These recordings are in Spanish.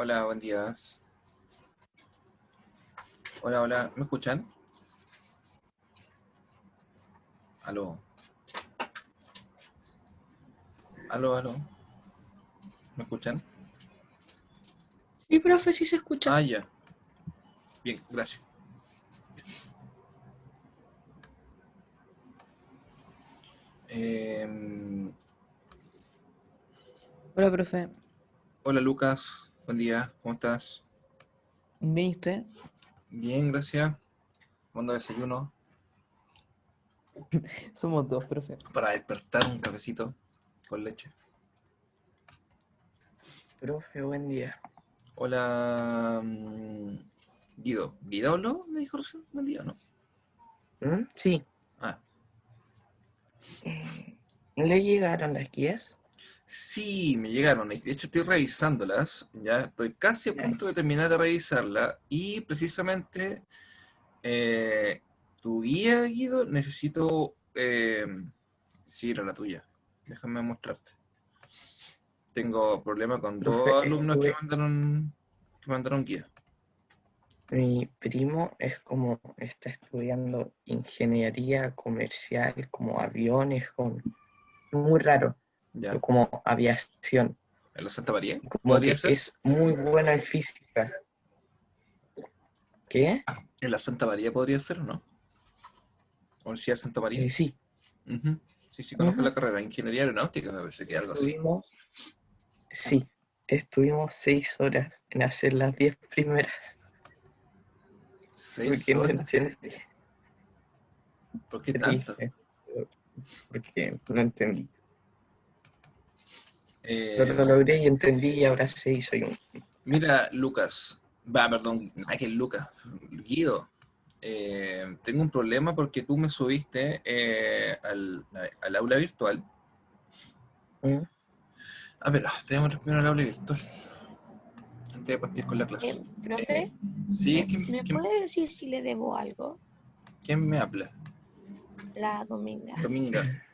Hola, buen día. Hola, hola, ¿me escuchan? Aló, aló, aló, ¿me escuchan? Sí, profe, sí se escucha. Ah, ya, bien, gracias. Em, Hola, profe. Hola, Lucas, buen día, ¿cómo estás? ¿Bien y usted? Bien, gracias. Mando desayuno Somos dos, profe. para despertar un cafecito con leche. Profe, buen día. Hola, Guido. ¿Guido habló? ¿Me dijo recién? Buen día, ¿no? Sí. Ah, ¿Le llegaron las guías? sí, me llegaron. De hecho, estoy revisándolas. Ya estoy casi a punto de Nice. terminar de revisarla. Y precisamente Eh, tu guía, Guido, necesito seguir a la tuya. Déjame mostrarte. Tengo problema con Profe, dos alumnos que mandaron guía. mi primo es como, está estudiando ingeniería comercial, como aviones, muy raro, ¿Ya? como aviación, ¿En la Santa María? como ¿Podría que ser? es muy buena en física. ¿Qué? ¿En la Santa María podría ser o no? ¿Universidad de Santa María? Sí. Ujú. Sí, sí, conozco Ujú. la carrera. Ingeniería aeronáutica, me parece que algo así. Estuvimos, sí, estuvimos 6 horas en hacer las 10 primeras. ¿Seis Porque no horas? entendí. ¿Por qué tanto? Triste, porque no entendí. Pero Eh, lo logré y entendí y ahora sí soy un... Mira, Lucas. Va, perdón, que es Lucas. Guido. Tengo un problema porque tú me subiste al aula virtual. ¿Mm? A ver, tenemos primero el aula virtual antes de partir con la clase. Profe, Eh, sí, ¿me puede decir si le debo algo? ¿quién me habla? La Dominga. Dominga.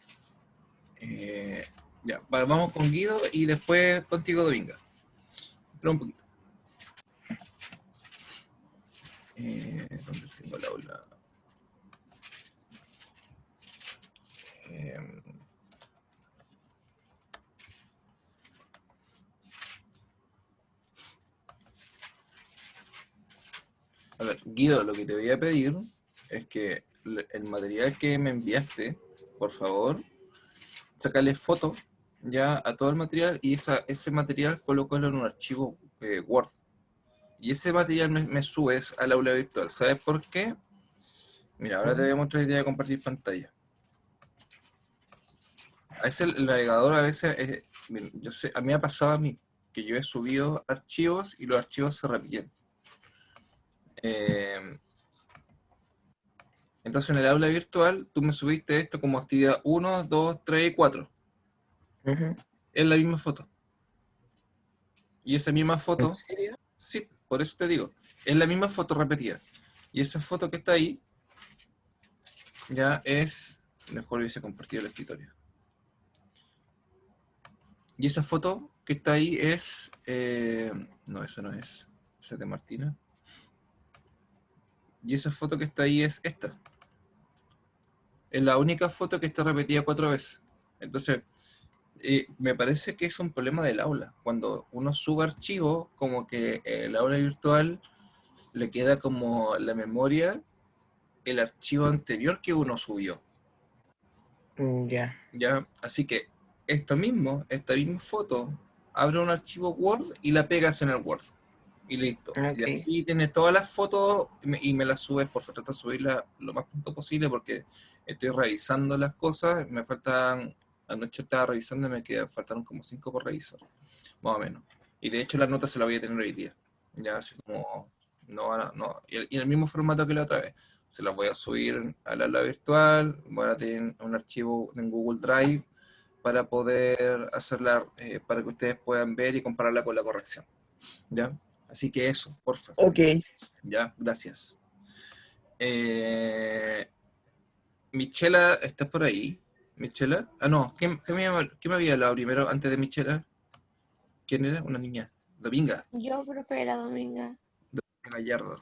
Ya, vamos con Guido y después contigo, Dominga. Espera un poquito. ¿Dónde tengo el aula? Eh, a ver, Guido, lo que te voy a pedir es que el material que me enviaste, por favor, sacarle foto ya a todo el material y ese material colócalo en un archivo Word. Y ese material me subes al aula virtual. ¿Sabes por qué? Mira, ahora te ¿Mm? voy a mostrar la idea de compartir pantalla. A veces el navegador, a veces, yo sé, a mí me ha pasado a mí que yo he subido archivos y los archivos se repiten. Eh, entonces en el aula virtual tú me subiste esto como actividad 1, 2, 3 y 4. Ujú. Es la misma foto. Y esa misma ¿En foto, serio? sí, por eso te digo, es la misma foto repetida. Y esa foto que está ahí ya es, mejor hubiese compartido el escritorio. Y esa foto que está ahí es, no, esa no es, esa es de Martina. Y esa foto que está ahí es esta. Es la única foto que está repetida 4 veces. Entonces, me parece que es un problema del aula. Cuando uno sube archivos, como que el aula virtual le queda como la memoria el archivo anterior que uno subió. Ya, ¿Ya? Así que esta misma foto, abre un archivo Word y la pegas en el Word. Y listo. Y ok. así tienes todas las fotos y me las subes, por favor, trata de subirlas lo más pronto posible porque estoy revisando las cosas. Me faltan, anoche estaba revisando y faltaron como 5 por revisar, más o menos. Y de hecho la nota se la voy a tener hoy día. Ya así como, no, y en el mismo formato que la otra vez. Se las voy a subir al aula virtual, voy a tener un archivo en Google Drive para poder hacerla, para que ustedes puedan ver y compararla con la corrección. ¿Ya? Así que eso, porfa. Ok. Ya, gracias. Eh, Michela, ¿estás por ahí? ¿Michela? Ah, no, ¿qué me había hablado primero antes de Michela? ¿Quién era? Una niña. Dominga. Yo, profe, la Dominga. Gallardo.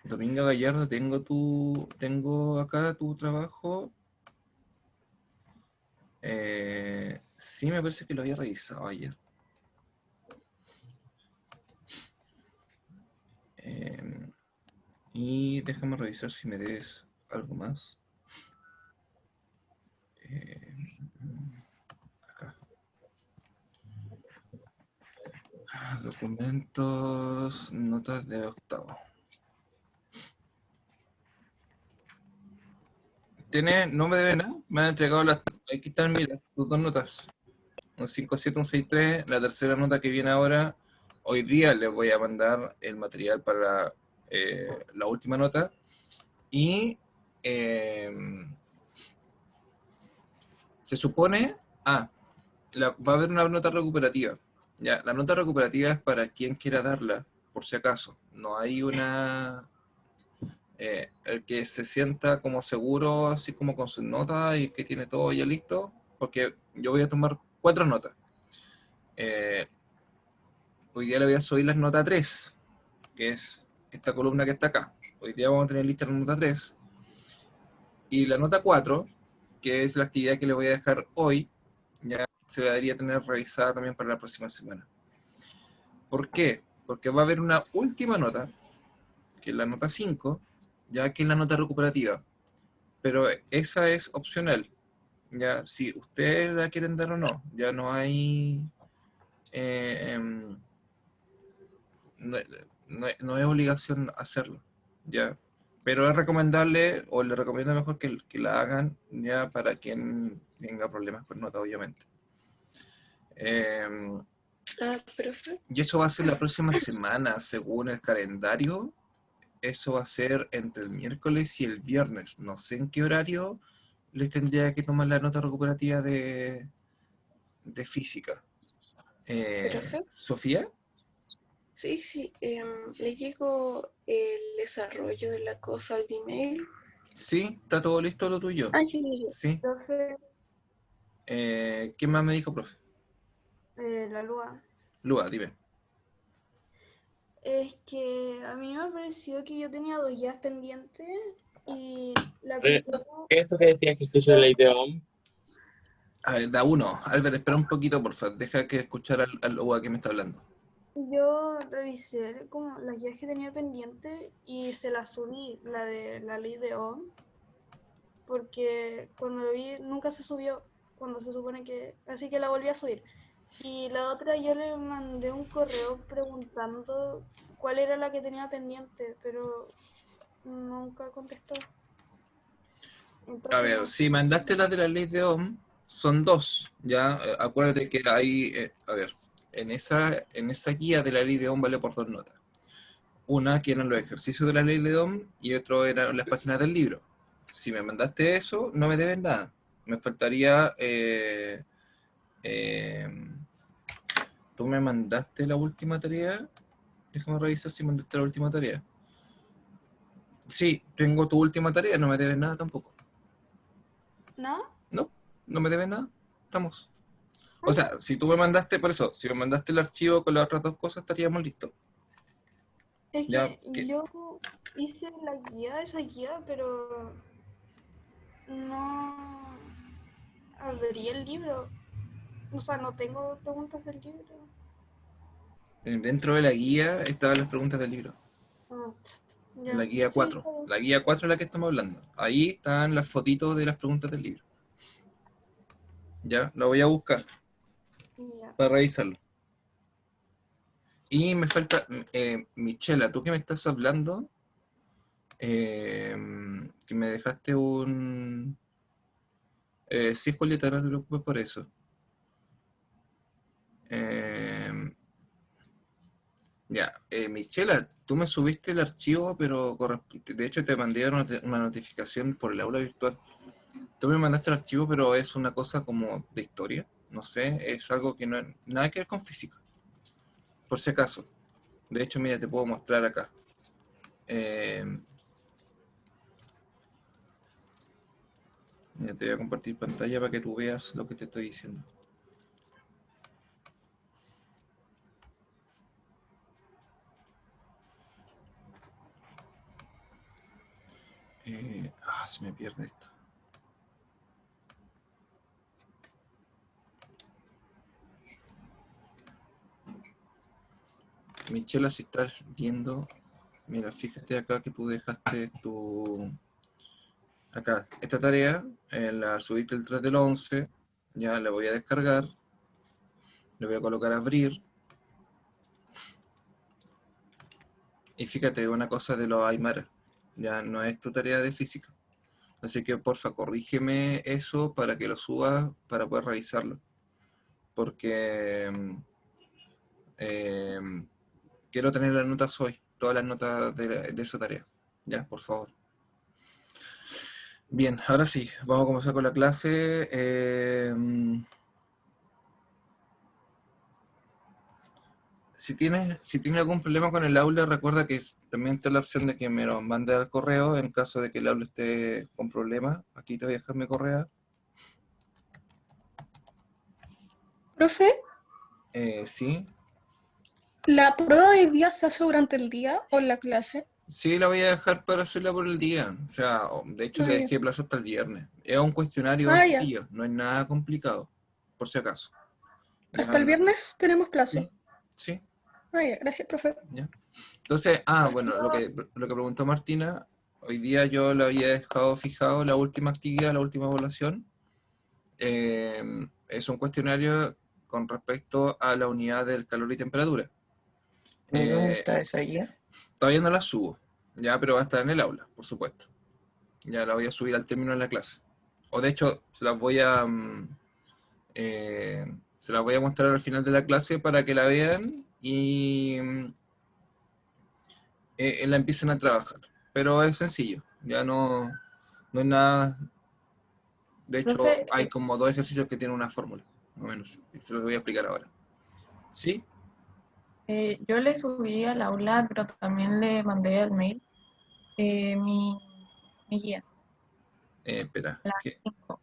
Dominga Gallardo, tengo acá tu trabajo. Sí, me parece que lo había revisado ayer. Y déjame revisar si me debes algo más. Acá. Documentos, notas de octavo. No me debe nada, me han entregado aquí están, mira, tus dos notas. Un 5.7, un 6.3, la tercera nota que viene ahora. Hoy día les voy a mandar el material para la última nota. Y se supone, va a haber una nota recuperativa. Ya, la nota recuperativa es para quien quiera darla, por si acaso. No hay el que se sienta como seguro, así como con sus notas y que tiene todo ya listo, porque yo voy a tomar 4 notas. Hoy día le voy a subir las notas 3, que es esta columna que está acá. Hoy día vamos a tener lista la nota 3. Y la nota 4, que es la actividad que le voy a dejar hoy, ya se debería tener revisada también para la próxima semana. ¿Por qué? Porque va a haber una última nota, que es la nota 5, ya que es la nota recuperativa. Pero esa es opcional. Ya, si ustedes la quieren dar o no, ya no hay... no, no es obligación hacerlo, ¿ya? Pero es recomendable, o le recomiendo mejor que la hagan, ya, para quien tenga problemas con nota, obviamente. Profe. Y eso va a ser la próxima semana, según el calendario. Eso va a ser entre el miércoles y el viernes. No sé en qué horario les tendría que tomar la nota recuperativa de física. ¿Profe? ¿Sofía? Sí, le llegó el desarrollo de la cosa al email. Sí, está todo listo lo tuyo. Sí, Sí. profe, ¿Qué más me dijo, profe? la Lua. Lua, dime. Es que a mí me pareció que yo tenía 2 guías pendientes y la ¿Qué primera, es eso que decía ejercicio de ley de Ohm? A ver, da uno. Albert, espera un poquito, por favor. Deja que escuchar al Lua que me está hablando. yo revisé como las guías que tenía pendientes y se las subí, la de la ley de Ohm, porque cuando lo vi nunca se subió, cuando se supone que, así que la volví a subir. Y la otra yo le mandé un correo preguntando cuál era la que tenía pendiente, pero nunca contestó. A Entonces ver, no sé. si mandaste la de la ley de Ohm, son dos, ¿ya? Acuérdate que hay, a ver, en esa guía de la ley de Ohm vale por 2 notas. Una que eran los ejercicios de la ley de Ohm y otro eran las páginas del libro. Si me mandaste eso, no me debes nada. Me faltaría... ¿tú me mandaste la última tarea? Déjame revisar si mandaste la última tarea. Sí, tengo tu última tarea, no me debes nada tampoco. ¿No? No, no me debes nada. Estamos. O Ah, ya. sea, si tú me mandaste, por eso, si me mandaste el archivo con las otras 2 cosas, estaríamos listos. Es Ya, que yo hice esa guía, pero no abrí el libro. O sea, no tengo preguntas del libro. dentro de la guía estaban las preguntas del libro. Ah, La ya. guía Sí, 4. La guía 4 es la que estamos hablando. Ahí están las fotitos de las preguntas del libro. Ya, la voy a buscar ya. para revisarlo. Y me falta, Michela, tú que me estás hablando, que me dejaste un... sí, Julieta, no te preocupes por eso. Ya, Michela, tú me subiste el archivo, pero de hecho te mandé una notificación por el aula virtual. Tú me mandaste el archivo, pero es una cosa como de historia. No sé, es algo que no nada que ver con física, por si acaso. De hecho, mira, te puedo mostrar acá. Eh, Mira, te voy a compartir pantalla para que tú veas lo que te estoy diciendo. Se me pierde esto. Michela, si estás viendo, mira, fíjate acá que tú dejaste tu... Acá, esta tarea, la subiste el 3 del 11, ya la voy a descargar, le voy a colocar a abrir, y fíjate, una cosa de los Aymara, ya no es tu tarea de física. Así que porfa, corrígeme eso para que lo subas para poder revisarlo. Porque eh, quiero tener las notas hoy, todas las notas de esa tarea. Ya, por favor. Bien, ahora sí, vamos a comenzar con la clase. Si tienes algún problema con el aula, recuerda que también está la opción de que me lo mande al correo en caso de que el aula esté con problemas. Aquí te voy a dejar mi correo. Profe, Sí. ¿la prueba de hoy día se hace durante el día o en la clase? Sí, la voy a dejar para hacerla por el día. O sea, de hecho le Ah, ya. dejé plazo hasta el viernes. Es un cuestionario Ah, ya. chiquillo, no es nada complicado, por si acaso. Ya, Hasta el viernes tenemos plazo. sí, sí, Ah, ya. Gracias, profe. ya. Entonces, bueno, lo que preguntó Martina, hoy día yo le había dejado fijado la última actividad, la última evaluación. Es un cuestionario con respecto a la unidad del calor y temperatura. ¿Y dónde Eh, está esa guía? Todavía no la subo, ya, pero va a estar en el aula, por supuesto. Ya la voy a subir al término de la clase. O de hecho, se las voy a mostrar al final de la clase para que la vean y la empiecen a trabajar. Pero es sencillo, ya no es nada. De hecho, Profe, hay como 2 ejercicios que tienen una fórmula, más o menos. Y se los voy a explicar ahora. ¿Sí? yo le subí al aula, pero también le mandé al mail mi guía, Espera. la ¿Qué? 5.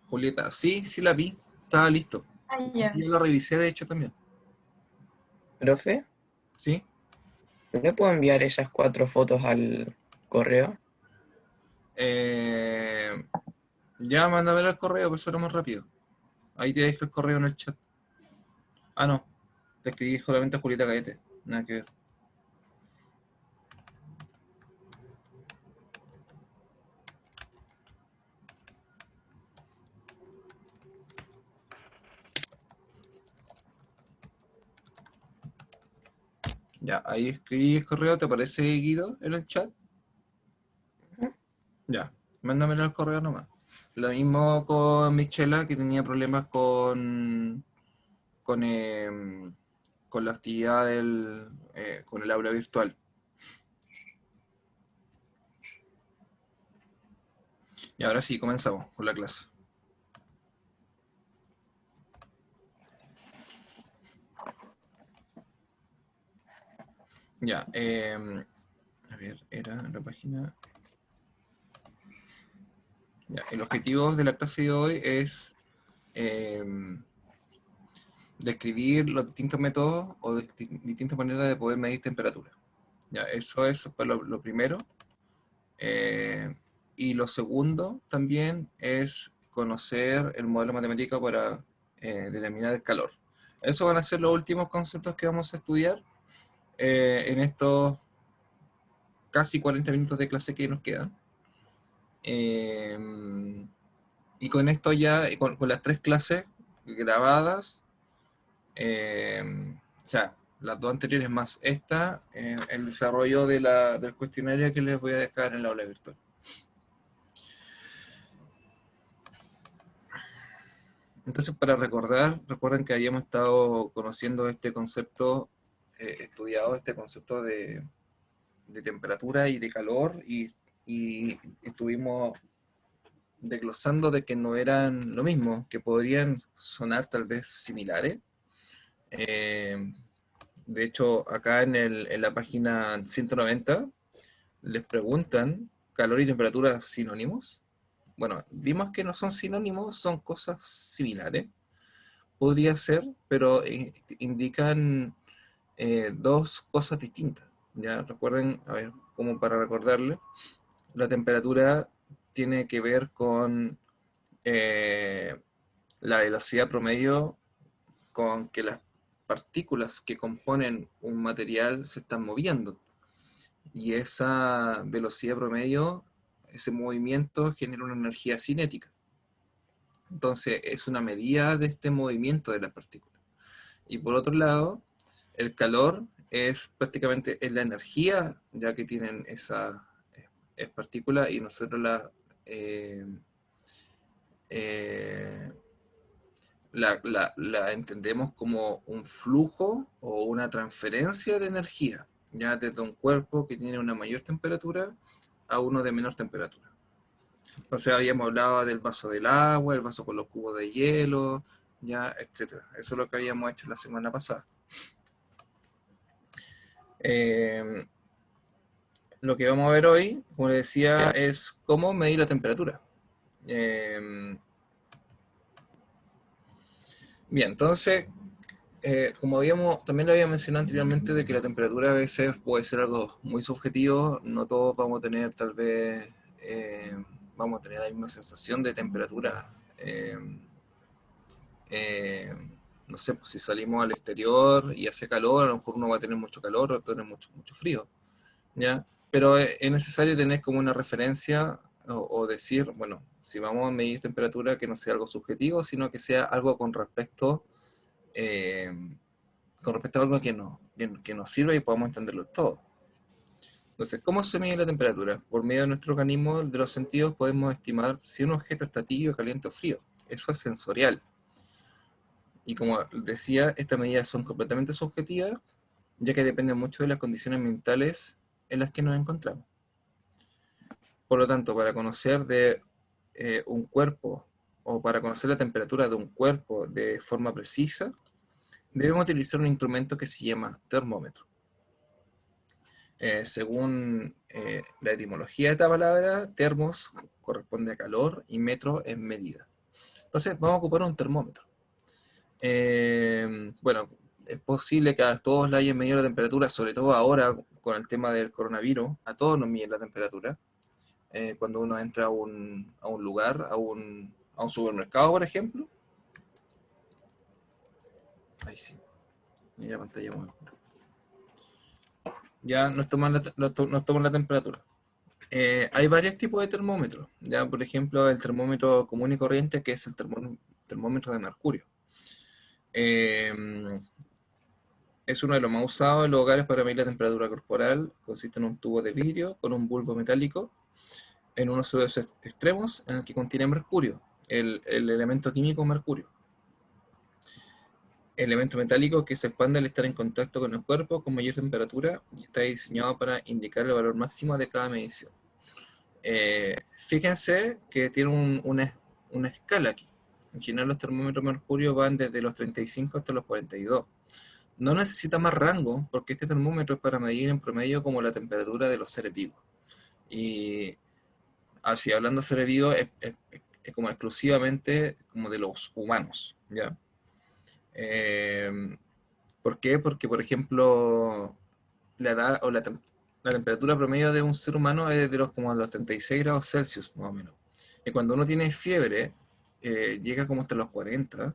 Julieta, sí, sí la vi. Estaba listo. Ah, Sí, ya. yo lo revisé, de hecho, también. Profe, ¿Sí? ¿le puedo enviar esas 4 fotos al correo? Ya, mándamelo al correo, pues suena más rápido. Ahí te dejo el correo en el chat. Ah, no. Te escribí solamente a Julieta Caete. Nada que ver. Ya, ahí escribí el correo. ¿Te aparece Guido en el chat? Ujú. Ya, mándamelo al correo nomás. Lo mismo con Michela, que tenía problemas con, con la actividad con el aula virtual. Y ahora sí, comenzamos con la clase. Ya, a ver, era la página. Ya, el objetivo de la clase de hoy es describir los distintos métodos o distintas maneras de poder medir temperatura. Ya, eso es para lo primero. Y lo segundo también es conocer el modelo matemático para determinar el calor. Esos van a ser los últimos conceptos que vamos a estudiar en estos casi 40 minutos de clase que nos quedan. Y con esto ya, con las 3 clases grabadas, o sea, las 2 anteriores más esta, el desarrollo del cuestionario que les voy a dejar en la aula virtual. Entonces, para recuerden que habíamos estado conociendo este concepto, estudiado este concepto de temperatura y de calor, y estuvimos desglosando de que no eran lo mismo, que podrían sonar tal vez similares. De hecho, acá en la página 190 les preguntan calor y temperatura sinónimos. Bueno, vimos que no son sinónimos, son cosas similares. Podría ser, pero indican 2 cosas distintas. Ya recuerden, a ver, como para recordarles, la temperatura tiene que ver con la velocidad promedio con que las partículas que componen un material se están moviendo. Y esa velocidad promedio, ese movimiento genera una energía cinética. Entonces es una medida de este movimiento de las partículas. Y por otro lado, el calor es prácticamente es la energía ya que tienen esa partícula y nosotros la entendemos como un flujo o una transferencia de energía, ya desde un cuerpo que tiene una mayor temperatura a uno de menor temperatura. Entonces habíamos hablado del vaso del agua, el vaso con los cubos de hielo, ya, etcétera. Eso es lo que habíamos hecho la semana pasada. Lo que vamos a ver hoy, como les decía, es cómo medir la temperatura. Bien, entonces, como también lo había mencionado anteriormente, de que la temperatura a veces puede ser algo muy subjetivo, no todos vamos a tener tal vez, vamos a tener la misma sensación de temperatura. No sé, pues si salimos al exterior y hace calor, a lo mejor uno va a tener mucho calor o va a tener mucho frío, ¿ya? Pero es necesario tener como una referencia o decir, bueno, si vamos a medir temperatura, que no sea algo subjetivo, sino que sea algo con respecto a algo que nos sirva y podamos entenderlo todo. Entonces, ¿cómo se mide la temperatura? Por medio de nuestro organismo de los sentidos podemos estimar si un objeto está tibio, caliente o frío. Eso es sensorial. Y como decía, estas medidas son completamente subjetivas, ya que dependen mucho de las condiciones mentales en las que nos encontramos. Por lo tanto, para conocer de un cuerpo o para conocer la temperatura de un cuerpo de forma precisa, debemos utilizar un instrumento que se llama termómetro. Según la etimología de esta palabra, termos corresponde a calor y metro es medida. Entonces vamos a ocupar un termómetro. Bueno, es posible que a todos le hayan medido la temperatura, sobre todo ahora con el tema del coronavirus, a todos nos miden la temperatura. Cuando uno entra a un lugar, a un supermercado, por ejemplo. Ahí sí. Mira la pantalla muy oscura. Ya nos toman la temperatura. Hay varios tipos de termómetros. Ya, por ejemplo, el termómetro común y corriente, que es el termómetro de mercurio. Es uno de los más usados en los hogares para medir la temperatura corporal. Consiste en un tubo de vidrio con un bulbo metálico en uno de sus extremos, en el que contiene mercurio, el elemento químico mercurio. Elemento metálico que se expande al estar en contacto con el cuerpo con mayor temperatura y está diseñado para indicar el valor máximo de cada medición. Fíjense que tiene una escala aquí. En general los termómetros de mercurio van desde los 35 hasta los 42. No necesita más rango porque este termómetro es para medir en promedio como la temperatura de los seres vivos. Y así hablando de seres vivos es como exclusivamente como de los humanos, ¿ya? ¿Por qué? Porque, por ejemplo, la edad o la temperatura promedio de un ser humano es de como los 36 grados Celsius, más o menos. Y cuando uno tiene fiebre, llega como hasta los 40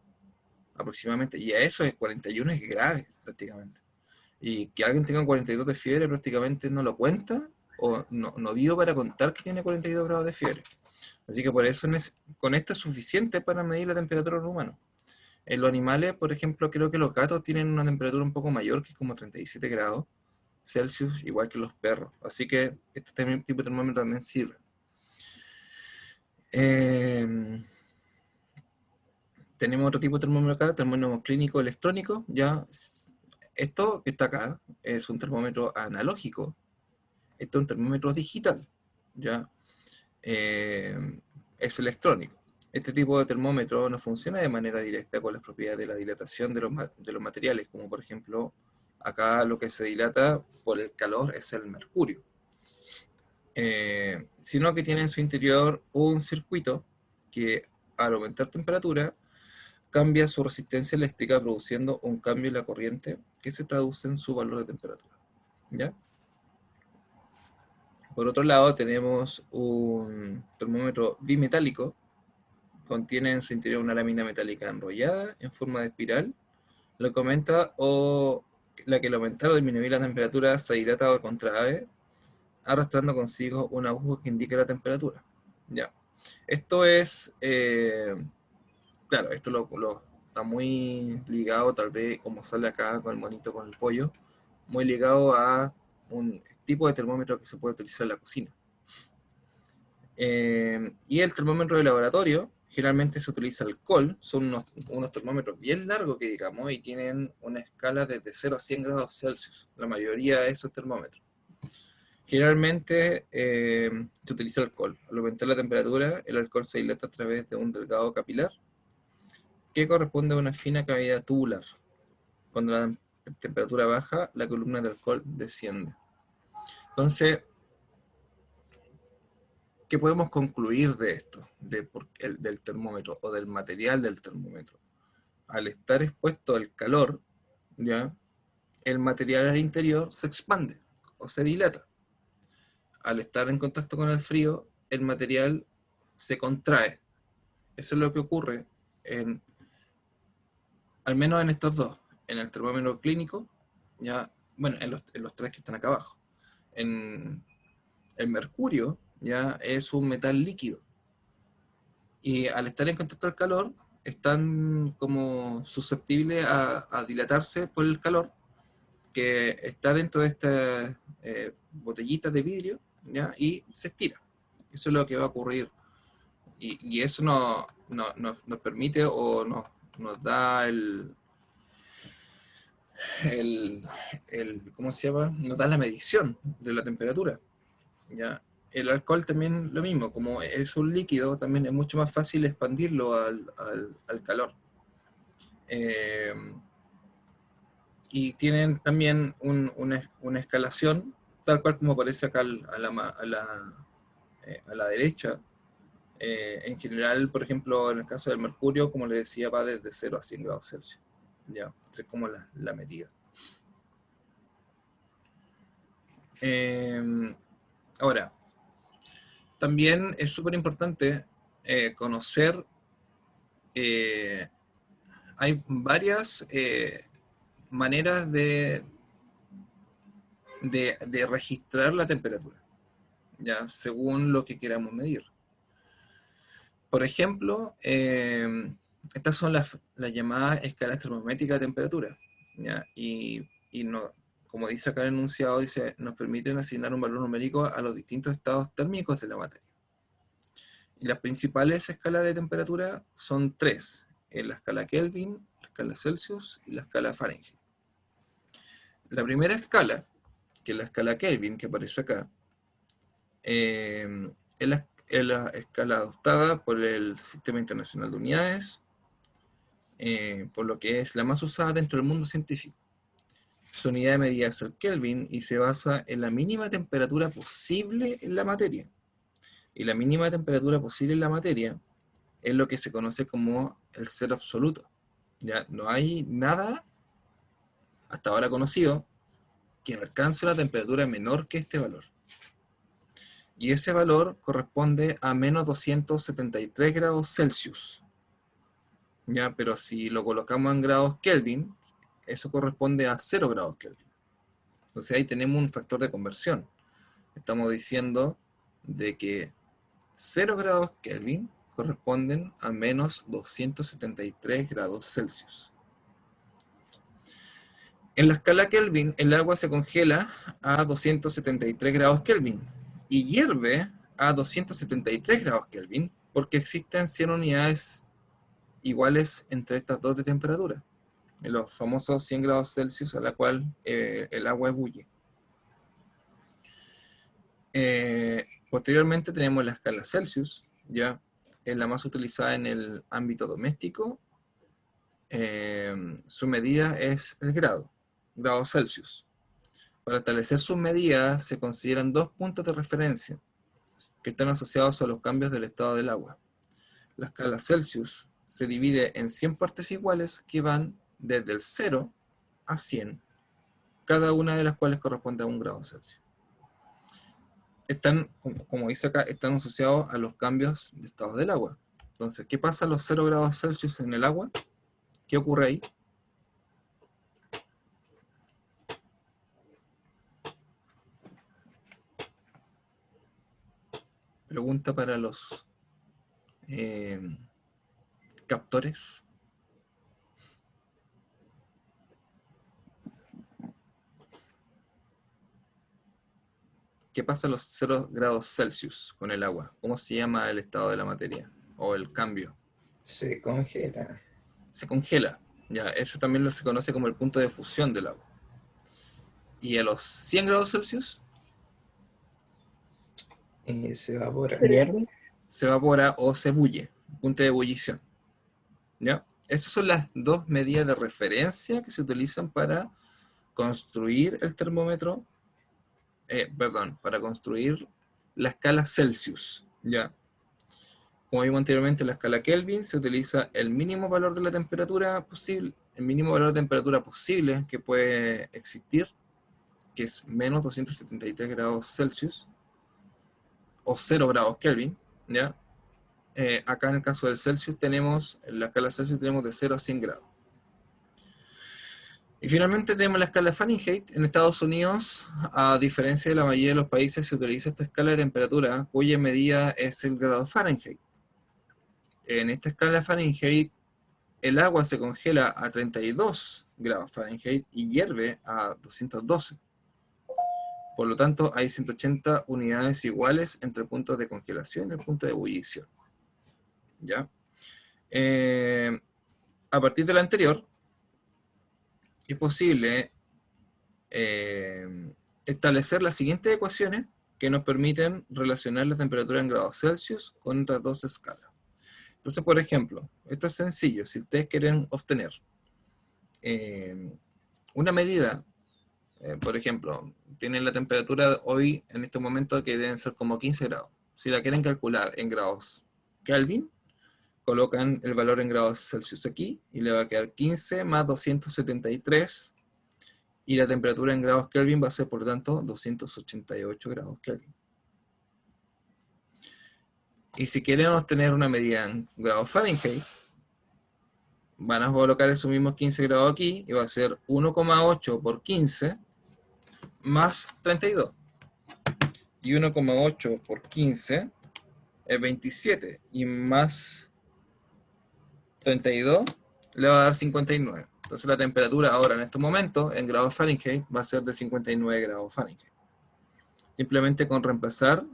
aproximadamente. Y a eso es 41 es grave, prácticamente. Y que alguien tenga 42 de fiebre prácticamente no lo cuenta o no vivo para contar que tiene 42 grados de fiebre. Así que por eso con esto es suficiente para medir la temperatura en humano. En los animales, por ejemplo, creo que los gatos tienen una temperatura un poco mayor, que es como 37 grados Celsius, igual que los perros. Así que este tipo de termómetro también sirve. Tenemos otro tipo de termómetro acá, termómetro clínico electrónico. Ya, esto que está acá es un termómetro analógico. Esto es un termómetro digital. Ya, es electrónico. Este tipo de termómetro no funciona de manera directa con las propiedades de la dilatación de los materiales, como por ejemplo, acá lo que se dilata por el calor es el mercurio. Sino que tiene en su interior un circuito que al aumentar temperatura cambia su resistencia eléctrica produciendo un cambio en la corriente que se traduce en su valor de temperatura. ¿Ya? Por otro lado, tenemos un termómetro bimetálico. Contiene en su interior una lámina metálica enrollada en forma de espiral. Lo que aumenta o la que al aumentar o disminuir la temperatura se dilata o contrae, arrastrando consigo una aguja que indique la temperatura. Ya. Esto es, claro, esto está muy ligado, tal vez como sale acá con el monito con el pollo, muy ligado a un tipo de termómetro que se puede utilizar en la cocina. Y el termómetro de laboratorio, generalmente se utiliza alcohol, son unos termómetros bien largos que digamos, y tienen una escala desde 0 a 100 grados Celsius, la mayoría de esos termómetros. Generalmente se utiliza alcohol. Al aumentar la temperatura, el alcohol se dilata a través de un delgado capilar, que corresponde a una fina cavidad tubular. Cuando la temperatura baja, la columna de alcohol desciende. Entonces, ¿qué podemos concluir de esto? Del termómetro o del material del termómetro. Al estar expuesto al calor, ¿ya? El material al interior se expande o se dilata. Al estar en contacto con el frío, el material se contrae. Eso es lo que ocurre al menos en estos dos. En el termómetro clínico, ya, bueno, en los tres que están acá abajo. En el mercurio, ya es un metal líquido. Y al estar en contacto al calor, están como susceptibles a dilatarse por el calor que está dentro de esta botellita de vidrio, ¿ya? Y se estira. Eso es lo que va a ocurrir. Y eso nos permite o nos da ¿cómo se llama? Nos da la medición de la temperatura, ¿ya? El alcohol también lo mismo, como es un líquido, también es mucho más fácil expandirlo al calor. Y tienen también una escalación, tal cual como aparece acá a la derecha. En general, por ejemplo, en el caso del mercurio, como les decía, va desde 0 a 100 grados Celsius. ¿Ya? Esa es como la medida. Ahora, también es súper importante conocer, hay varias maneras de registrar la temperatura, ya según lo que queramos medir. Por ejemplo, estas son las llamadas escalas termométricas de temperatura, ¿ya? Y como dice acá el enunciado, dice, nos permiten asignar un valor numérico a los distintos estados térmicos de la materia. Y las principales escalas de temperatura son tres: la escala Kelvin, la escala Celsius y la escala Fahrenheit. La primera escala, que es la escala Kelvin, que aparece acá, es la escala adoptada por el Sistema Internacional de Unidades, por lo que es la más usada dentro del mundo científico. Su unidad de medida es el Kelvin y se basa en la mínima temperatura posible en la materia. Y la mínima temperatura posible en la materia es lo que se conoce como el cero absoluto. Ya no hay nada hasta ahora conocido que alcance una temperatura menor que este valor. Y ese valor corresponde a menos 273 grados Celsius. ¿Ya? Pero si lo colocamos en grados Kelvin, eso corresponde a 0 grados Kelvin. Entonces ahí tenemos un factor de conversión. Estamos diciendo de que 0 grados Kelvin corresponden a menos 273 grados Celsius. En la escala Kelvin, el agua se congela a 273 grados Kelvin y hierve a 273 grados Kelvin porque existen 100 unidades iguales entre estas dos de temperatura, en los famosos 100 grados Celsius a la cual el agua ebulle. Posteriormente tenemos la escala Celsius, ya es la más utilizada en el ámbito doméstico. Su medida es el grado Celsius. Para establecer sus medidas se consideran dos puntos de referencia que están asociados a los cambios del estado del agua. La escala Celsius se divide en 100 partes iguales que van desde el 0 a 100, cada una de las cuales corresponde a 1 grado Celsius. están, como dice acá, están asociados a los cambios de estado del agua. Entonces, ¿qué pasa a los 0 grados Celsius en el agua? ¿Qué ocurre ahí? Pregunta para los captores. ¿Qué pasa a los 0 grados Celsius con el agua? ¿Cómo se llama el estado de la materia? O el cambio. Se congela. Se congela. Ya, eso también se conoce como el punto de fusión del agua. Y a los 100 grados Celsius Se evapora. ¿Se hierve? se evapora o se bulle, punto de ebullición. ¿Ya? Esas son las dos medidas de referencia que se utilizan para construir el termómetro, para construir la escala Celsius. ¿Ya? Como vimos anteriormente, en la escala Kelvin se utiliza el mínimo valor de la temperatura posible, el mínimo valor de temperatura posible que puede existir, que es menos 273 grados Celsius, o 0 grados Kelvin, ¿ya? Acá en el caso del Celsius tenemos, en la escala Celsius tenemos de 0 a 100 grados. Y finalmente tenemos la escala Fahrenheit. En Estados Unidos, a diferencia de la mayoría de los países, se utiliza esta escala de temperatura, cuya medida es el grado Fahrenheit. En esta escala Fahrenheit, el agua se congela a 32 grados Fahrenheit y hierve a 212. Por lo tanto, hay 180 unidades iguales entre el punto de congelación y el punto de ebullición. ¿Ya? A partir de la anterior, es posible establecer las siguientes ecuaciones que nos permiten relacionar la temperatura en grados Celsius con otras dos escalas. Entonces, por ejemplo, esto es sencillo. Si ustedes quieren obtener una medida, por ejemplo, tienen la temperatura hoy, en este momento, que deben ser como 15 grados. Si la quieren calcular en grados Kelvin, colocan el valor en grados Celsius aquí, y le va a quedar 15 más 273, y la temperatura en grados Kelvin va a ser, por lo tanto, 288 grados Kelvin. Y si quieren obtener una medida en grados Fahrenheit, van a colocar esos mismos 15 grados aquí, y va a ser 1,8 por 15, más 32. Y 1,8 por 15 es 27. Y más 32 le va a dar 59. Entonces la temperatura ahora en estos momentos, en grados Fahrenheit, va a ser de 59 grados Fahrenheit. Simplemente con reemplazar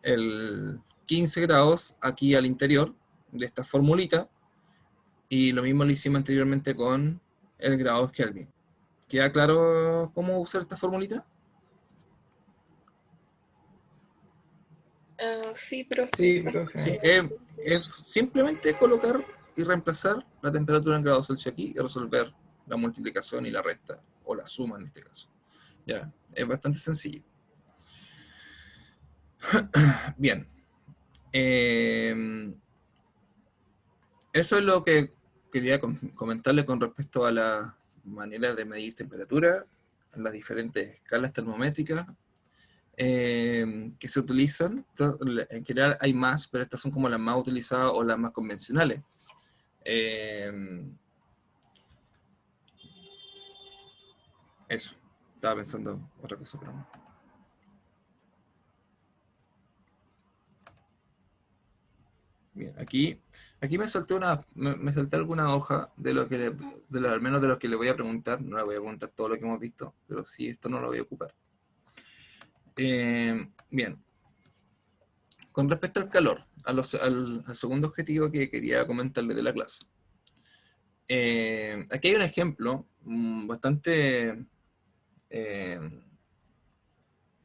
el 15 grados aquí al interior de esta formulita, y lo mismo lo hicimos anteriormente con el grado Kelvin. ¿Queda claro cómo usar esta formulita? Sí, profe. Sí, profe. Sí, es simplemente colocar y reemplazar la temperatura en grados Celsius aquí y resolver la multiplicación y la resta, o la suma en este caso. Ya, es bastante sencillo. Bien. Eso es lo que quería comentarle con respecto a la manera de medir temperatura en las diferentes escalas termométricas que se utilizan. En general hay más, pero estas son como las más utilizadas o las más convencionales. Eso, estaba pensando otra cosa, pero no. Bien, aquí me salté me salté alguna hoja de lo que al menos de lo que le voy a preguntar. No le voy a preguntar todo lo que hemos visto, pero sí, esto no lo voy a ocupar. Bien. Con respecto al calor, al segundo objetivo que quería comentarles de la clase. Aquí hay un ejemplo bastante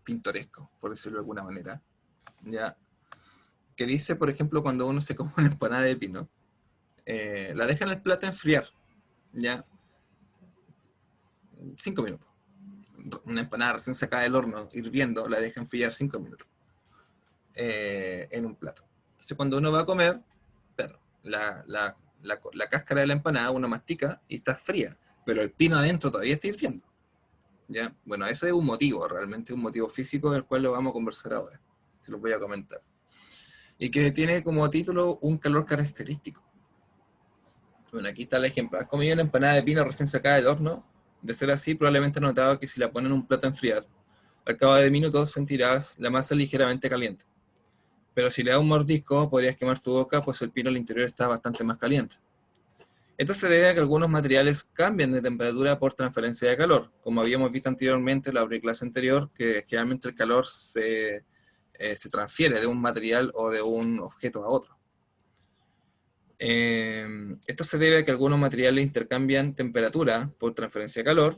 pintoresco, por decirlo de alguna manera, ¿ya? Que dice, por ejemplo, cuando uno se come una empanada de pino, la deja en el plato a enfriar, ¿ya? 5 minutos. Una empanada recién sacada del horno, hirviendo, la deja enfriar 5 minutos en un plato. Entonces, cuando uno va a comer, claro, la cáscara de la empanada uno mastica y está fría, pero el pino adentro todavía está hirviendo. ¿Ya? Bueno, ese es un motivo, realmente un motivo físico del cual lo vamos a conversar ahora. Se lo voy a comentar. Y que tiene como título un calor característico. Bueno, aquí está el ejemplo. ¿Has comido una empanada de pino recién sacada del horno? De ser así, probablemente has notado que si la ponen en un plato a enfriar, al cabo de minutos sentirás la masa ligeramente caliente. Pero si le das un mordisco, podrías quemar tu boca, pues el pino al interior está bastante más caliente. Esto se debe a que algunos materiales cambian de temperatura por transferencia de calor, como habíamos visto anteriormente en la clase anterior, que generalmente el calor se transfiere de un material o de un objeto a otro. Esto se debe a que algunos materiales intercambian temperatura por transferencia de calor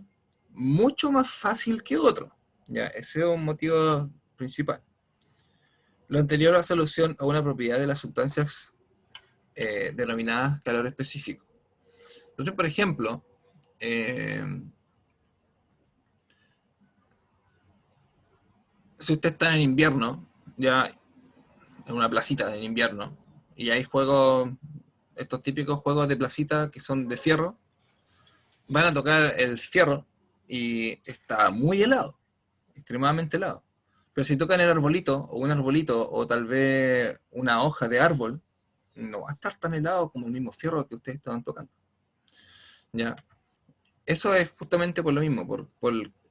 mucho más fácil que otros. ¿Ya? Ese es un motivo principal. Lo anterior hace alusión a una propiedad de las sustancias denominadas calor específico. Entonces, por ejemplo, si usted está en invierno, ya en una placita en invierno, y hay juegos, estos típicos juegos de placita que son de fierro, van a tocar el fierro y está muy helado, extremadamente helado. Pero si tocan el arbolito, o un arbolito, o tal vez una hoja de árbol, no va a estar tan helado como el mismo fierro que ustedes estaban tocando. ¿Ya? Eso es justamente por lo mismo,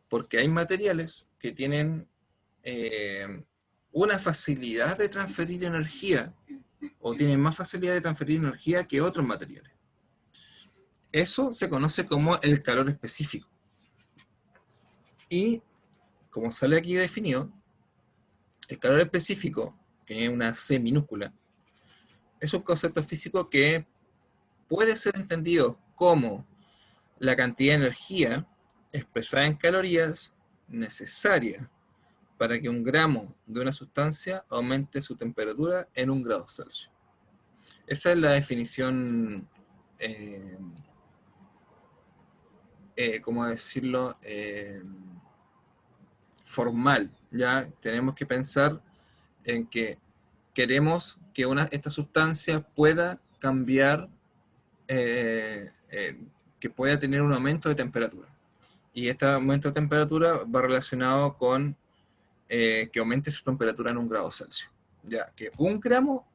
porque hay materiales que tienen una facilidad de transferir energía, o tienen más facilidad de transferir energía que otros materiales. Eso se conoce como el calor específico. Y, como sale aquí definido, el calor específico, que es una C minúscula, es un concepto físico que puede ser entendido como la cantidad de energía expresada en calorías necesaria para que un gramo de una sustancia aumente su temperatura en 1 grado Celsius. Esa es la definición, ¿cómo decirlo? Formal. Ya tenemos que pensar en que queremos que esta sustancia pueda cambiar, que pueda tener un aumento de temperatura. Y este aumento de temperatura va relacionado con que aumente su temperatura en 1 grado Celsius. Ya, que un gramo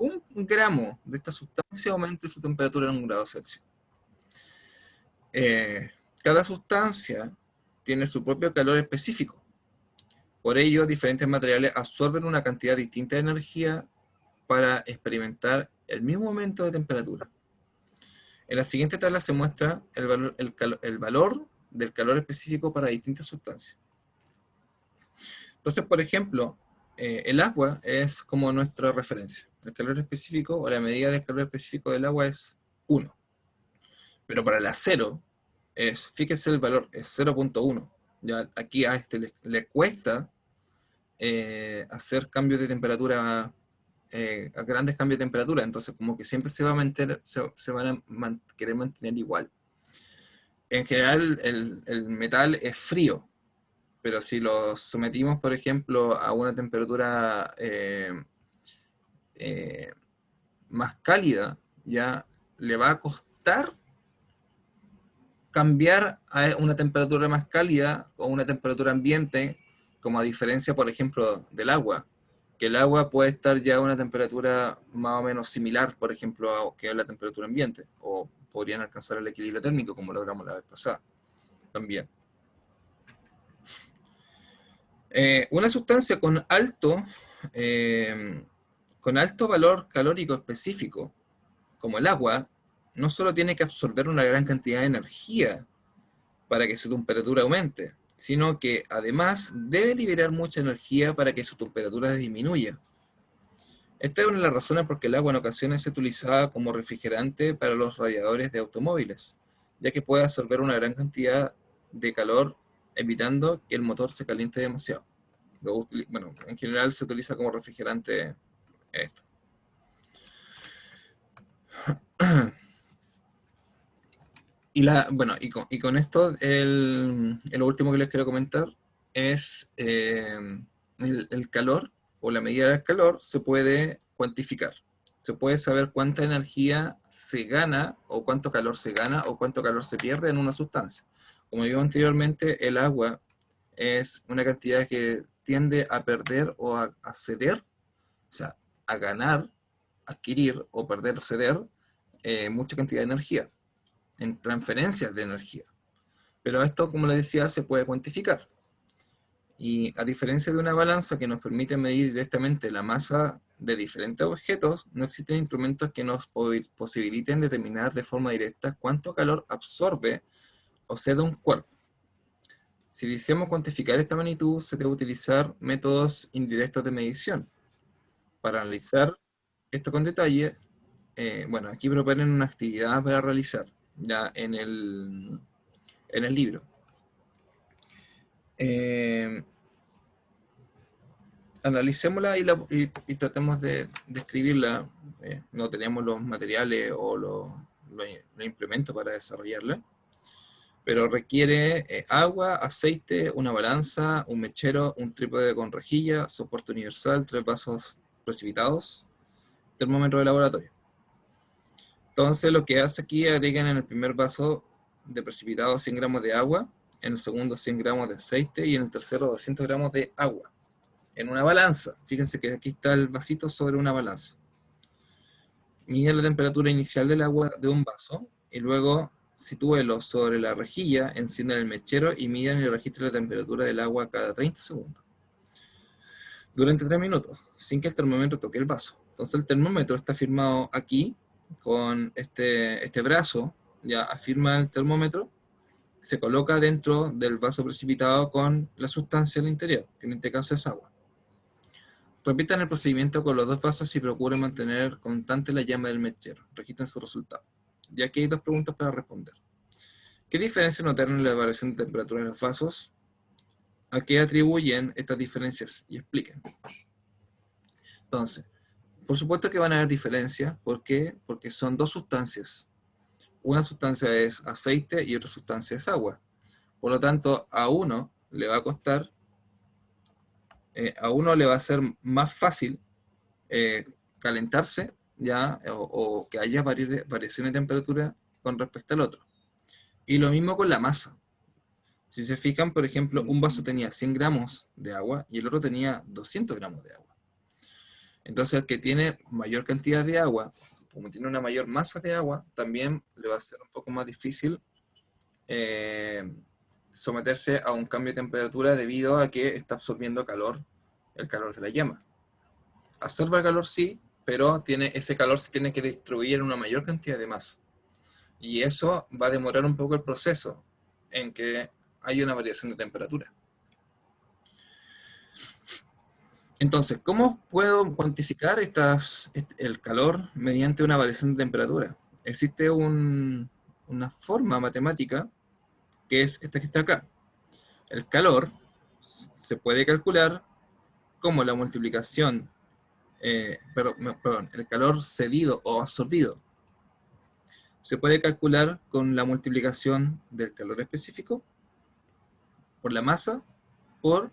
de esta sustancia aumente su temperatura en 1 grado Celsius. Cada sustancia tiene su propio calor específico. Por ello, diferentes materiales absorben una cantidad distinta de energía para experimentar el mismo aumento de temperatura. En la siguiente tabla se muestra el valor del calor específico para distintas sustancias. Entonces, por ejemplo, el agua es como nuestra referencia. El calor específico, o la medida del calor específico del agua es 1. Pero para el acero, fíjese el valor, es 0.1. Ya aquí a este le cuesta hacer cambios de temperatura, a grandes cambios de temperatura, entonces como que siempre se van a querer mantener igual. En general el metal es frío, pero si lo sometimos, por ejemplo, a una temperatura más cálida, ya le va a costar cambiar a una temperatura más cálida o una temperatura ambiente, como a diferencia, por ejemplo, del agua, que el agua puede estar ya a una temperatura más o menos similar, por ejemplo, que a la temperatura ambiente, o podrían alcanzar el equilibrio térmico, como logramos la vez pasada, también. Una sustancia con alto valor calórico específico, como el agua, no solo tiene que absorber una gran cantidad de energía para que su temperatura aumente, sino que además debe liberar mucha energía para que su temperatura disminuya. Esta es una de las razones por que el agua en ocasiones es utilizada como refrigerante para los radiadores de automóviles, ya que puede absorber una gran cantidad de calor, evitando que el motor se caliente demasiado. Bueno, en general se utiliza como refrigerante esto. Y con esto, lo último que les quiero comentar es el calor, o la medida del calor, se puede cuantificar. Se puede saber cuánta energía se gana, o cuánto calor se gana, o cuánto calor se pierde en una sustancia. Como vimos anteriormente, el agua es una cantidad que tiende a perder o a ceder, o sea, a ganar, adquirir o perder o ceder mucha cantidad de energía, en transferencias de energía. Pero esto, como les decía, se puede cuantificar. Y a diferencia de una balanza que nos permite medir directamente la masa de diferentes objetos, no existen instrumentos que nos posibiliten determinar de forma directa cuánto calor absorbe o cede un cuerpo. Si deseamos cuantificar esta magnitud, se debe utilizar métodos indirectos de medición. Para analizar esto con detalle, bueno, aquí proponen una actividad para realizar, ya en el libro. Analicémosla y tratemos de escribirla. No tenemos los materiales o los implementos para desarrollarla, pero requiere agua, aceite, una balanza, un mechero, un trípode con rejilla, soporte universal, 3 vasos precipitados, termómetro de laboratorio. Entonces lo que hace aquí, agregan en el primer vaso de precipitado 100 gramos de agua, en el segundo 100 gramos de aceite y en el tercero 200 gramos de agua. En una balanza, fíjense que aquí está el vasito sobre una balanza. Miden la temperatura inicial del agua de un vaso y luego sitúelo sobre la rejilla, encienden el mechero y miden y registren la temperatura del agua cada 30 segundos. Durante 3 minutos, sin que el termómetro toque el vaso. Entonces el termómetro está firmado aquí, con este brazo, ya afirma el termómetro, se coloca dentro del vaso precipitado con la sustancia en el interior, que en este caso es agua. Repitan el procedimiento con los 2 vasos y procuren mantener constante la llama del mechero. Registren su resultado. Y aquí hay 2 preguntas para responder. ¿Qué diferencia notaron en la variación de temperatura de los vasos? ¿A qué atribuyen estas diferencias? Y expliquen. Entonces, por supuesto que van a haber diferencias. ¿Por qué? Porque son 2 sustancias. Una sustancia es aceite y otra sustancia es agua. Por lo tanto, a uno le va a costar, a uno le va a ser más fácil calentarse, ya, o que haya variación de temperatura con respecto al otro. Y lo mismo con la masa. Si se fijan, por ejemplo, un vaso tenía 100 gramos de agua y el otro tenía 200 gramos de agua. Entonces el que tiene mayor cantidad de agua, como tiene una mayor masa de agua, también le va a ser un poco más difícil someterse a un cambio de temperatura debido a que está absorbiendo calor, el calor de la llama. Absorbe el calor sí, pero ese calor se tiene que distribuir en una mayor cantidad de masa. Y eso va a demorar un poco el proceso en que hay una variación de temperatura. Entonces, ¿cómo puedo cuantificar el calor mediante una variación de temperatura? Existe una forma matemática que es esta que está acá. El calor se puede calcular como la multiplicación, el calor cedido o absorbido se puede calcular con la multiplicación del calor específico por la masa por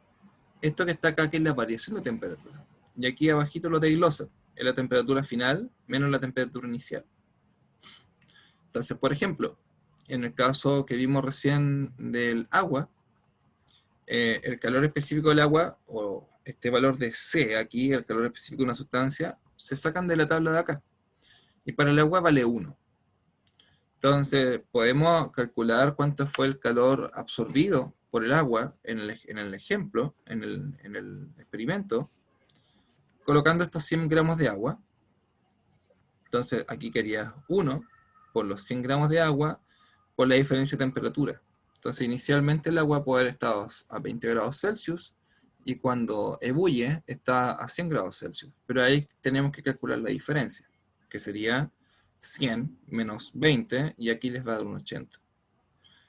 esto que está acá, que es la variación de temperatura. Y aquí abajito lo desglosan, es la temperatura final menos la temperatura inicial. Entonces, por ejemplo, en el caso que vimos recién del agua, el calor específico del agua, o este valor de C aquí, el calor específico de una sustancia, se sacan de la tabla de acá. Y para el agua vale 1. Entonces, podemos calcular cuánto fue el calor absorbido por el agua en el ejemplo, en el experimento, colocando estos 100 gramos de agua. Entonces, aquí quería 1 por los 100 gramos de agua por la diferencia de temperatura. Entonces, inicialmente el agua puede haber estado a 20 grados Celsius y cuando ebulle está a 100 grados Celsius. Pero ahí tenemos que calcular la diferencia, que sería 100 menos 20, y aquí les va a dar un 80.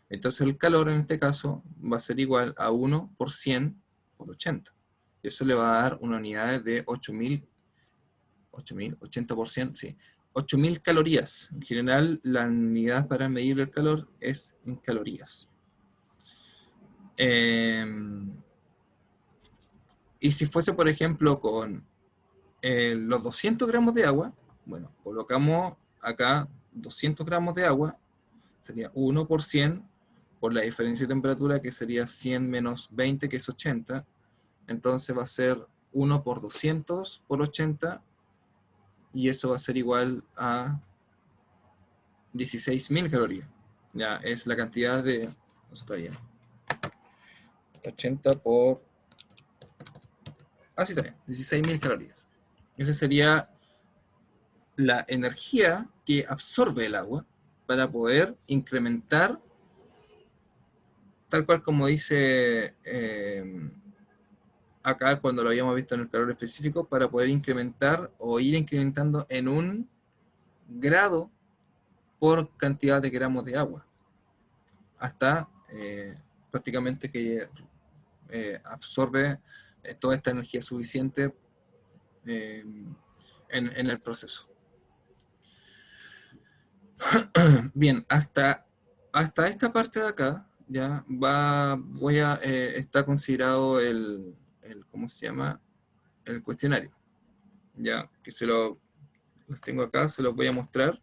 Entonces el calor en este caso va a ser igual a 1 por 100 por 80. Y eso le va a dar una unidad de 8000, 80%, sí, 8000 calorías. En general, la unidad para medir el calor es en calorías. Y si fuese, por ejemplo, con los 200 gramos de agua, bueno, colocamos acá 200 gramos de agua, sería 1 por 100 por la diferencia de temperatura, que sería 100 menos 20, que es 80. Entonces va a ser 1 por 200 por 80, y eso va a ser igual a 16.000 calorías. Ya, es la cantidad de... Eso está bien. 80 por... Así está bien, 16.000 calorías. Esa sería la energía que absorbe el agua para poder incrementar, tal cual como dice acá cuando lo habíamos visto en el calor específico, para poder incrementar o ir incrementando en 1 grado por cantidad de gramos de agua, hasta prácticamente que absorbe toda esta energía suficiente en el proceso. Bien, hasta esta parte de acá ya está considerado ¿cómo se llama? El cuestionario. Ya, que los tengo acá, se los voy a mostrar.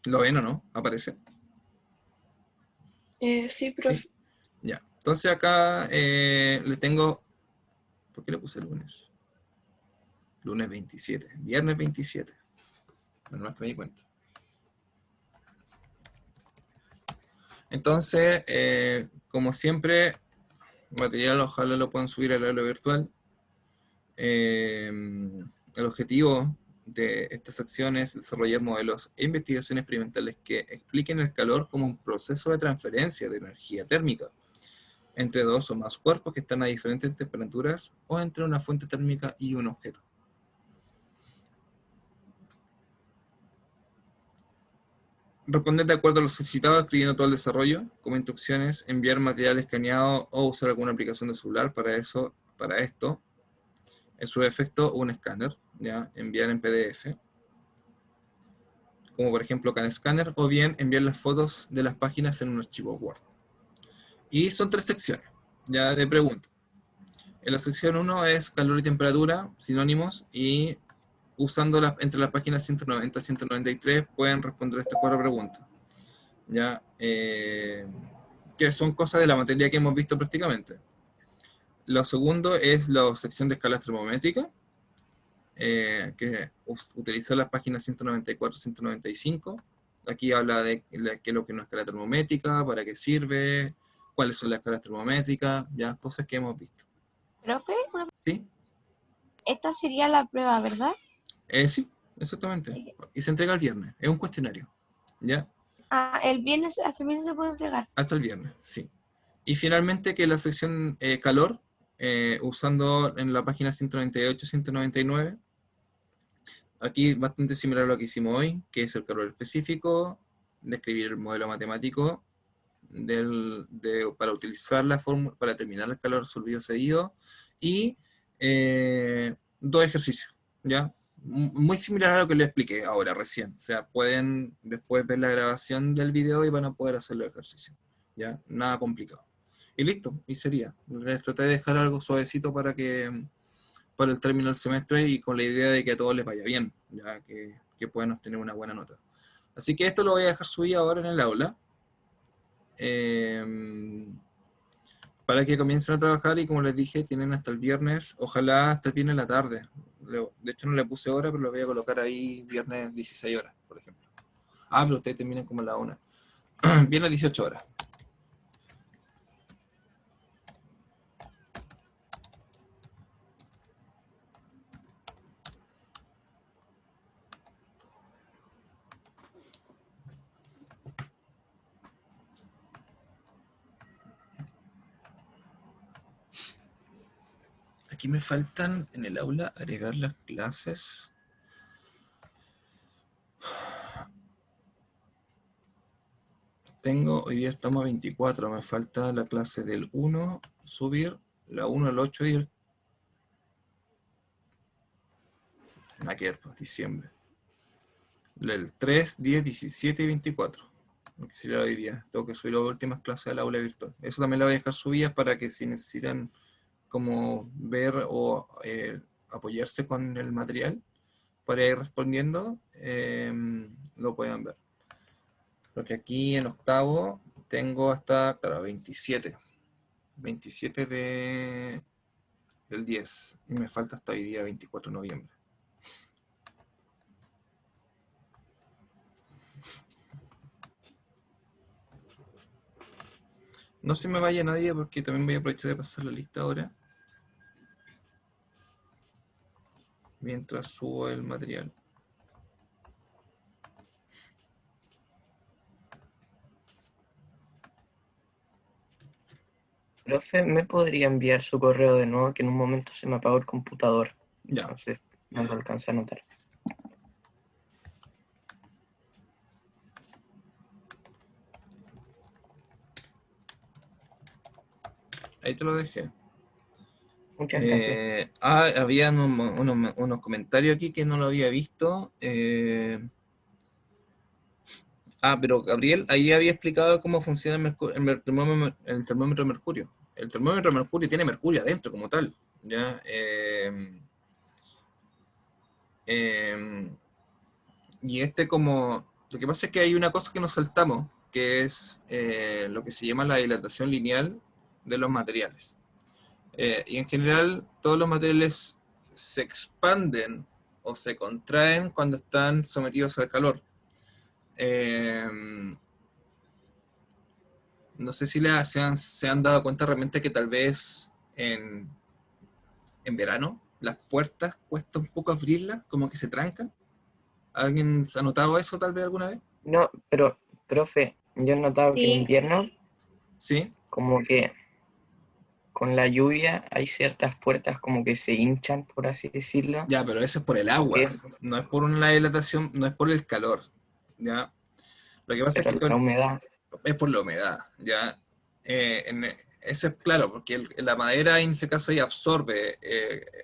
¿Lo ven o no? ¿Aparece? Sí, profe. Sí. Ya. Entonces acá les tengo... ¿Por qué le puse lunes? Lunes 27. Viernes 27. Menos mal que me di cuenta. Entonces, como siempre, material ojalá lo puedan subir al aula virtual. El objetivo de estas acciones es desarrollar modelos e investigaciones experimentales que expliquen el calor como un proceso de transferencia de energía térmica entre 2 o más cuerpos que están a diferentes temperaturas o entre una fuente térmica y un objeto. Responder de acuerdo a lo solicitado, escribiendo todo el desarrollo, como instrucciones, enviar material escaneado o usar alguna aplicación de celular para esto, en su defecto un escáner, ¿ya? Enviar en PDF, como por ejemplo CanScanner, o bien enviar las fotos de las páginas en un archivo Word. Y son 3 secciones, ya de preguntas. En la sección 1 es calor y temperatura, sinónimos, y usando entre las páginas 190 y 193 pueden responder estas 4 preguntas. ¿Ya? Que son cosas de la materia que hemos visto prácticamente. Lo segundo es la sección de escalas termométricas, que utiliza las páginas 194 y 195. Aquí habla de qué es lo que es una escala termométrica, para qué sirve, cuáles son las escalas termométricas, ya, cosas que hemos visto. Profe, ¿Sí? esta sería la prueba, ¿verdad? Sí, exactamente. Y se entrega el viernes, es un cuestionario, ¿ya? Ah, hasta el viernes se puede entregar. Hasta el viernes, sí. Y finalmente que la sección calor, usando en la página 198 y 199, aquí bastante similar a lo que hicimos hoy, que es el calor específico, describir el modelo matemático para utilizar la fórmula, para determinar el calor resolvido cedido, y 2 ejercicios, ¿ya? Muy similar a lo que les expliqué ahora recién. O sea, pueden después ver la grabación del video y van a poder hacer los ejercicios, ¿ya? Nada complicado. Y listo, y sería. Les traté de dejar algo suavecito para el término del semestre y con la idea de que a todos les vaya bien, ya que puedan obtener una buena nota. Así que esto lo voy a dejar subido ahora en el aula, para que comiencen a trabajar, y como les dije, tienen hasta el viernes, ojalá hasta el viernes en la tarde. De hecho no le puse hora, pero lo voy a colocar ahí viernes 16 horas, por ejemplo. Ah, pero ustedes terminan como a la 1. Viernes 18 horas. Aquí me faltan en el aula agregar las clases. Hoy día estamos a 24, me falta la clase del 1, subir, la 1, el 8 y el... Nada que ver, pues, diciembre. El 3, 10, 17 y 24. Lo que sería hoy día. Tengo que subir las últimas clases al aula virtual. Eso también la voy a dejar subidas para que si necesitan como ver o apoyarse con el material para ir respondiendo, lo puedan ver. Porque aquí en octavo tengo hasta, claro, 27. 27 del 10. Y me falta hasta hoy día 24 de noviembre. No se me vaya nadie porque también voy a aprovechar de pasar la lista ahora. Mientras subo el material. Profe, ¿me podría enviar su correo de nuevo? Que en un momento se me apagó el computador. Ya. Entonces no lo alcanza a notar. Ahí te lo dejé. Muchas gracias. Había unos comentarios aquí que no lo había visto. Pero Gabriel, ahí había explicado cómo funciona el termómetro de mercurio. El termómetro de mercurio tiene mercurio adentro como tal. ¿Ya? Y lo que pasa es que hay una cosa que nos saltamos, que es lo que se llama la dilatación lineal de los materiales. Y en general, todos los materiales se expanden o se contraen cuando están sometidos al calor. No sé si se han dado cuenta realmente que tal vez en verano las puertas cuesta un poco abrirlas, como que se trancan. ¿Alguien se ha notado eso tal vez alguna vez? No, pero, profe, yo he notado que en Sí. invierno, Sí. como que con la lluvia hay ciertas puertas como que se hinchan, por así decirlo. Ya, pero eso es por el agua, no es por una dilatación, no es por el calor, ¿ya? Lo que pasa es Pero que la humedad, es por la humedad, ¿ya? Eso es claro, porque la madera en ese caso ahí absorbe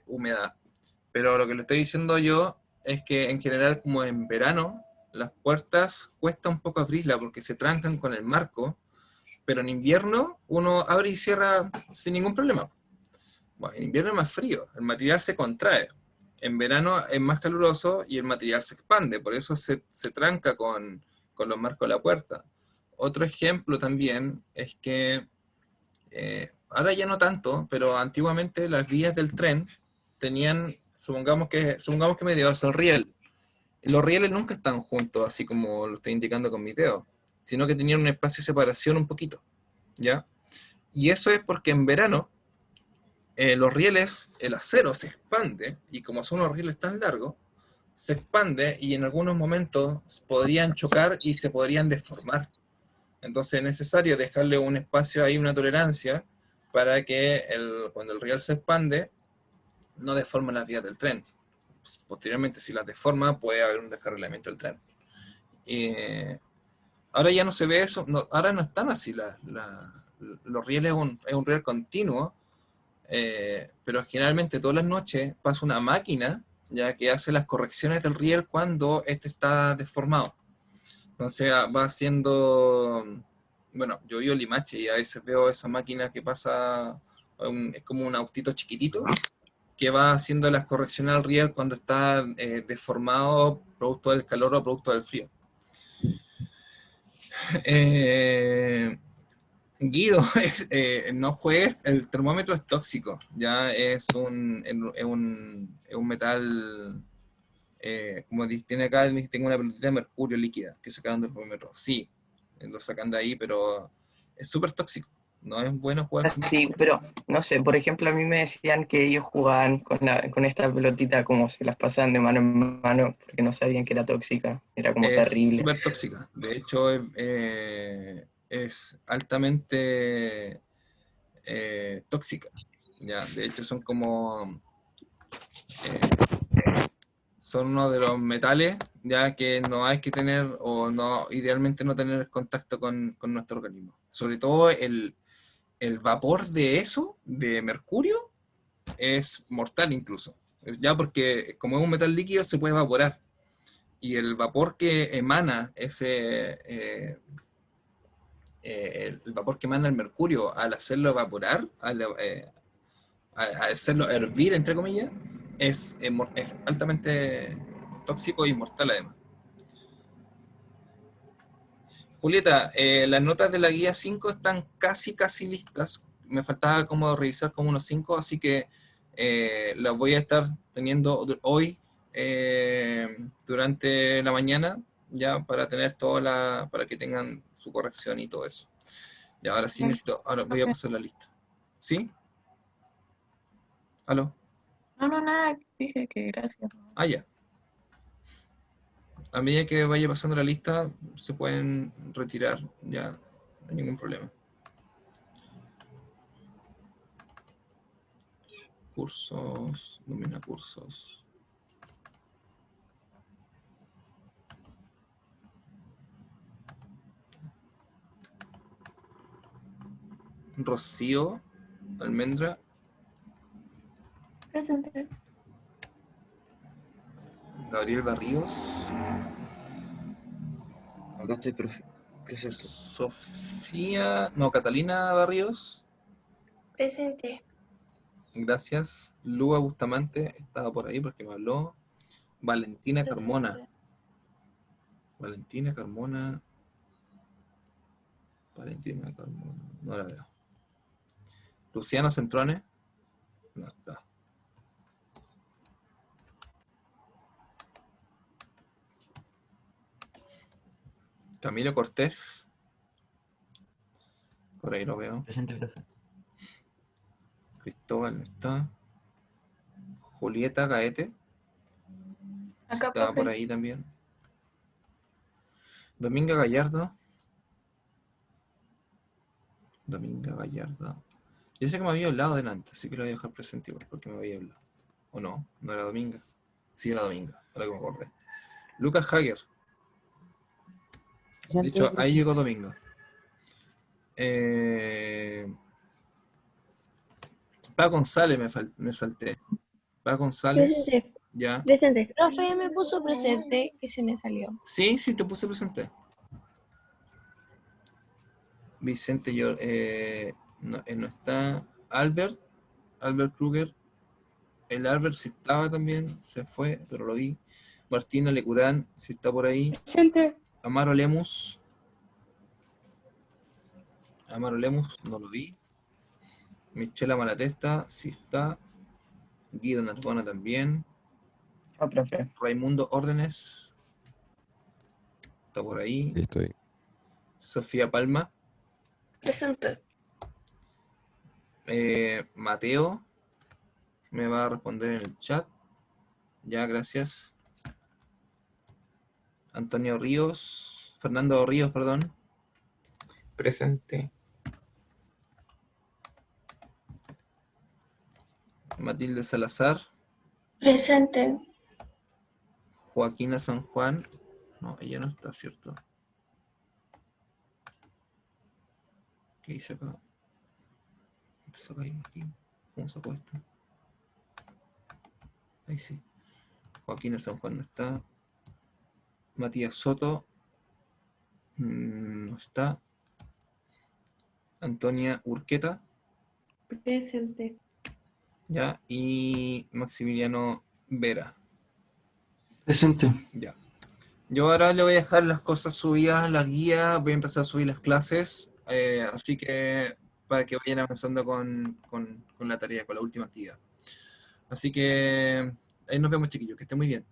humedad. Pero lo que le estoy diciendo yo es que en general, como en verano, las puertas cuesta un poco abrirlas porque se trancan con el marco, pero en invierno uno abre y cierra sin ningún problema. Bueno, en invierno es más frío, el material se contrae. En verano es más caluroso y el material se expande, por eso se tranca con los marcos de la puerta. Otro ejemplo también es que, ahora ya no tanto, pero antiguamente las vías del tren tenían, supongamos que me llevas el riel. Los rieles nunca están juntos, así como lo estoy indicando con mi dedo, sino que tenían un espacio de separación un poquito, ¿ya? Y eso es porque en verano los rieles, el acero se expande, y como son unos rieles tan largos, se expande y en algunos momentos podrían chocar y se podrían deformar. Entonces es necesario dejarle un espacio ahí, una tolerancia, para que cuando el riel se expande, no deforme las vías del tren. Posteriormente, si las deforma, puede haber un descarrilamiento del tren. Ahora ya no se ve eso, ahora no están así. Los rieles es un riel continuo, pero generalmente todas las noches pasa una máquina ya que hace las correcciones del riel cuando este está deformado. Entonces va haciendo, bueno, yo vivo en Limache y a veces veo esa máquina que pasa, es como un autito chiquitito, que va haciendo las correcciones al riel cuando está deformado producto del calor o producto del frío. Guido, no juegues, el termómetro es tóxico, ya es un metal, como tiene acá, tengo una pelotita de mercurio líquida que sacaron del termómetro. Sí, lo sacan de ahí, pero es súper tóxico. No es bueno jugar con sí, pero no sé, por ejemplo, a mí me decían que ellos jugaban con esta pelotita como se las pasaban de mano en mano porque no sabían que era tóxica, era como Es terrible. súper tóxica. De hecho, es altamente tóxica. Ya, de hecho, son uno de los metales ya que no hay que tener, o no, idealmente no tener contacto con nuestro organismo. Sobre todo el vapor de eso, de mercurio, es mortal incluso. Ya porque como es un metal líquido se puede evaporar. Y el vapor que emana el vapor que emana el mercurio al hacerlo evaporar, al hacerlo hervir, entre comillas, es altamente tóxico y mortal además. Julieta, las notas de la guía 5 están casi listas. Me faltaba como revisar como unos 5, así que las voy a estar teniendo hoy durante la mañana, ya para tener para que tengan su corrección y todo eso. Y ahora sí necesito, ahora voy a pasar la lista. ¿Sí? ¿Aló? No, nada, dije que gracias. Ah, ya. A medida que vaya pasando la lista, se pueden retirar, ya no hay ningún problema. Cursos, domina cursos. Rocío, Almendra, Presente. Gabriel Barríos, Acá estoy, profe. Presente. Sofía, no, Catalina Barríos, Presente. gracias. Lua Bustamante, estaba por ahí porque me habló. Valentina Carmona. Valentina Carmona, no la veo. Luciano Centrone, no está. Camilo Cortés, por ahí lo veo. Presente, profe. Cristóbal no está. Julieta Gaete, Acá, estaba por profe. ahí también. Dominga Gallardo. Yo sé que me había hablado delante, así que lo voy a dejar presente igual, porque me había hablado. ¿O no? ¿No era Dominga? Sí, era Dominga, ahora que me acordé. Lucas Hager. De hecho, ahí llegó Domingo. Pa González me salté. Pa González. Presente. Ya. Presente. Profe, me puso presente que se me salió. Sí, te puse presente. Vicente, no está. Albert Kruger. El Albert sí estaba también, se fue, pero lo vi. Martina Lecurán, sí está por ahí. Presente. Amaro Lemus, no lo vi. Michela Malatesta, sí está. Guido Narbona también. Ah, profe. Raimundo Órdenes, está por ahí. Sí, estoy. Sofía Palma. Presente. Mateo, me va a responder en el chat. Ya, gracias. Antonio Ríos, Fernando Ríos, perdón. Presente. Matilde Salazar. Presente. Joaquina San Juan. No, ella no está, ¿cierto? ¿Qué hice acá? ¿Qué saca ahí? Aquí. ¿Cómo sacó esto? Ahí sí. Joaquina San Juan no está. Matías Soto. No está. Antonia Urqueta. Presente. Ya. Y Maximiliano Vera. Presente. Ya. Yo ahora le voy a dejar las cosas subidas, las guías, voy a empezar a subir las clases, así que para que vayan avanzando con la tarea, con la última actividad. Así que ahí nos vemos, chiquillos, que estén muy bien.